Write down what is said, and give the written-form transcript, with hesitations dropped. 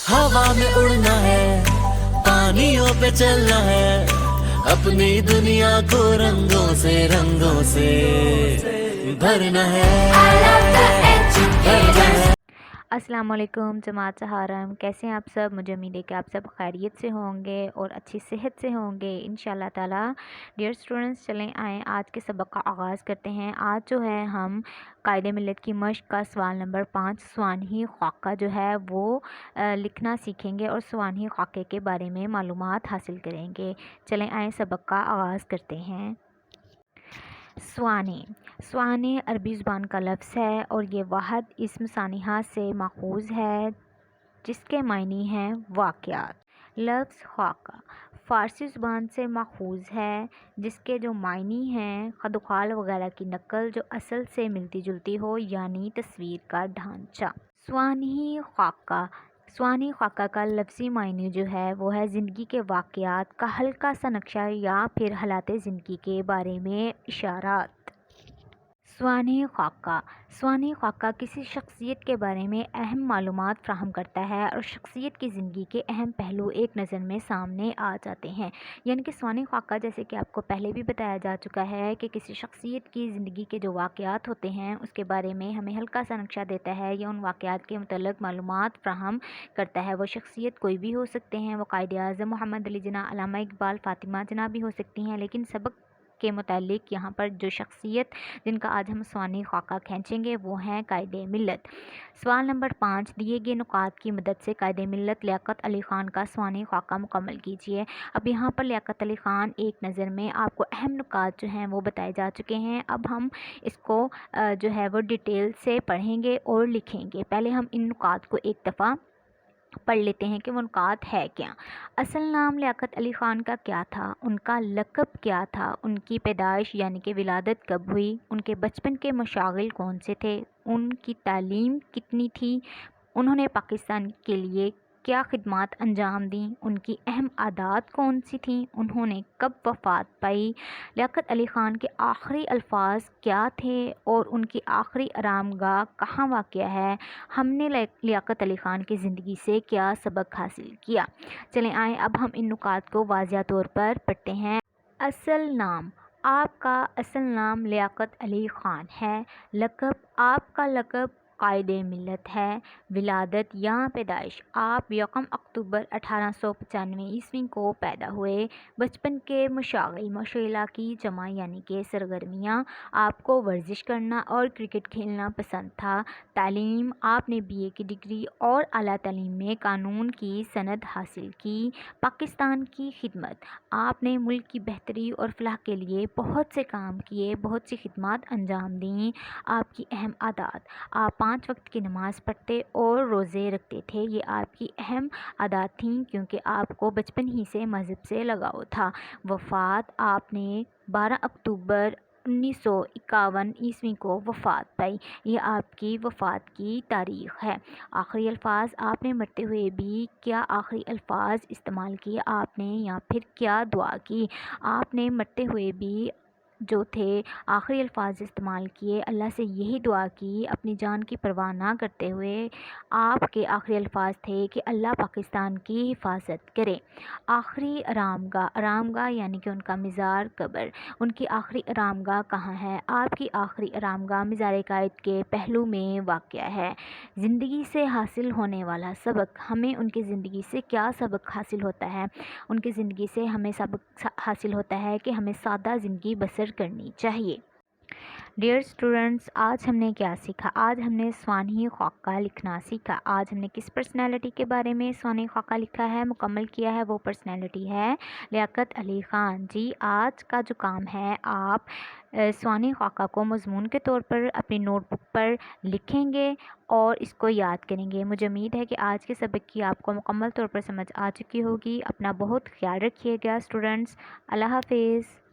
हवा में उड़ना है, पानियों पे चलना है, अपनी दुनिया को रंगों से भरना है, भरना है। अस्सलाम वालेकुम जमात सहारम, कैसे हैं आप सब। मुझे उम्मीद है कि आप सब खैरियत से होंगे और अच्छी सेहत से होंगे इंशाल्लाह ताला। डियर स्टूडेंट्स, चलें आएँ आज के सबक का आगाज़ करते हैं। आज जो है हम कायदे मिलत की मश्क का सवाल नंबर 5 स्वानही ख़ाका जो है वो लिखना सीखेंगे और स्वानही ख़ाके के बारे में मालूमात हासिल करेंगे। चलें आएँ सबक का आगाज़ करते हैं। स्वाने स्वाने अरबी ज़ुबान का लफ्ज़ है और ये वाहद इस्म सानिहा से माखूज़ है जिसके मायने हैं वाक़यात। लफ्ज़ ख़ाका फ़ारसी ज़ुबान से माखूज़ है जिसके जो मायने हैं खदुखाल वगैरह की नकल जो असल से मिलती जुलती हो, यानी तस्वीर का ढांचा। स्वानही ख़ाका स्वानी ख़ाका का लफ्ज़ी मायने जो है वो है ज़िंदगी के वाक़यात का हल्का सा नक्शा या फिर हालात ज़िंदगी के बारे में इशारात। स्वानी ख़ाका किसी शख्सियत के बारे में अहम मालूमात फ़राहम करता है और शख्सियत की ज़िंदगी के अहम पहलू एक नज़र में सामने आ जाते हैं। यानी कि स्वानी ख़ाका, जैसे कि आपको पहले भी बताया जा चुका है कि किसी शख्सियत की ज़िंदगी के जो वाक़यात होते हैं उसके बारे में हमें हल्का सा नक्शा देता है या उन वाक़यात के मुतल्लिक़ मालूमात फ़राहम करता है। वो शख्सियत कोई भी हो सकते हैं, वो कायद-ए-आज़म मोहम्मद अली जिन्ना, अल्लामा इकबाल, फ़ातिमा जिन्ना भी हो सकती हैं, लेकिन सबक के मुतालिक यहाँ पर जो शख्सियत जिनका आज हम स्वानी ख़ाका खींचेंगे वो हैं कायदे मिल्लत। सवाल नंबर 5 दिए गए नुकात की मदद से कायदे मिल्लत लियाकत अली ख़ान का स्वानी ख़ाका मुकम्मल कीजिए। अब यहाँ पर लियाकत अली ख़ान एक नज़र में आपको अहम नुकात जो हैं वो बताए जा चुके हैं। अब हम इसको जो है वो डिटेल से पढ़ेंगे और लिखेंगे। पहले हम इन नुकात को एक दफ़ा पढ़ लेते हैं कि वो नुकात है क्या। असल नाम लियाकत अली ख़ान का क्या था, उनका लक़ब क्या था, उनकी पैदाइश यानी कि विलादत कब हुई, उनके बचपन के मशागिल कौन से थे, उनकी तालीम कितनी थी, उन्होंने पाकिस्तान के लिए क्या खिदमात अंजाम दी, उनकी अहम आदात कौन सी थीं, उन्होंने कब वफ़ात पाई, लियाकत अली ख़ान के आखिरी अल्फाज क्या थे और उनकी आखिरी आरामगाह कहाँ वाक़या है, हमने लियाकत अली ख़ान की ज़िंदगी से क्या सबक हासिल किया। चलें आएँ अब हम इन नुकात को वाज़िया तौर पर पढ़ते हैं। असल नाम आपका असल नाम लियाकत अली ख़ान है। लक़ब आपका लक़ब कायदे मिल्लत है। विलादत या पैदाइश आप 1 अक्टूबर 1895 ईस्वी को पैदा हुए। बचपन के मशागिल मशागिला की जमा यानी कि सरगर्मियाँ आपको वर्जिश करना और क्रिकेट खेलना पसंद था। तालीम आपने BA की डिग्री और आला तालीम में कानून की सनद हासिल की। पाकिस्तान की खिदमत आपने मुल्क की बेहतरी और फलाह के लिए बहुत से काम किए, बहुत सी खिदमत अंजाम दी। आपकी अहम आदात आप 5 वक्त की नमाज़ पढ़ते और रोज़े रखते थे। ये आपकी अहम आदात थीं क्योंकि आपको बचपन ही से मज़हब से लगाव था। वफ़ात आपने 12 अक्टूबर 1951 ईस्वी को वफ़ात पाई। ये आपकी वफ़ात की तारीख़ है। आखिरी अल्फाज आपने मरते हुए भी क्या आखिरी अल्फाज इस्तेमाल किए आपने या फिर क्या दुआ की। आपने मरते हुए भी जो थे आखिरी अल्फाज इस्तेमाल किए, अल्लाह से यही दुआ की अपनी जान की परवाह ना करते हुए। आपके आखिरी अल्फाज थे कि अल्लाह पाकिस्तान की हिफाजत करे। आखिरी आरामगाह यानी कि उनका मज़ार कब्र, उनकी आखिरी आरामगाह कहाँ है। आपकी आखिरी आरामगाह मज़ार कायद के पहलू में वाक़या है। ज़िंदगी से हासिल होने वाला सबक, हमें उनकी ज़िंदगी से क्या सबक हासिल होता है। उनकी ज़िंदगी से हमें सबक हासिल होता है कि हमें सादा ज़िंदगी बसर करनी चाहिए। डियर स्टूडेंट्स, आज हमने क्या सीखा। आज हमने स्वानही ख़ाका लिखना सीखा। आज हमने किस पर्सनैलिटी के बारे में स्वानही ख़ाका लिखा है, मुकम्मल किया है। वो पर्सनैलिटी है लियाकत अली ख़ान जी। आज का जो काम है, आप स्वानही ख़ाका को मज़मून के तौर पर अपनी नोटबुक पर लिखेंगे और इसको याद करेंगे। मुझे उम्मीद है कि आज के सबक की आपको मुकम्मल तौर पर समझ आ चुकी होगी। अपना बहुत ख्याल रखिएगा स्टूडेंट्स। अल्लाह हाफ़िज़।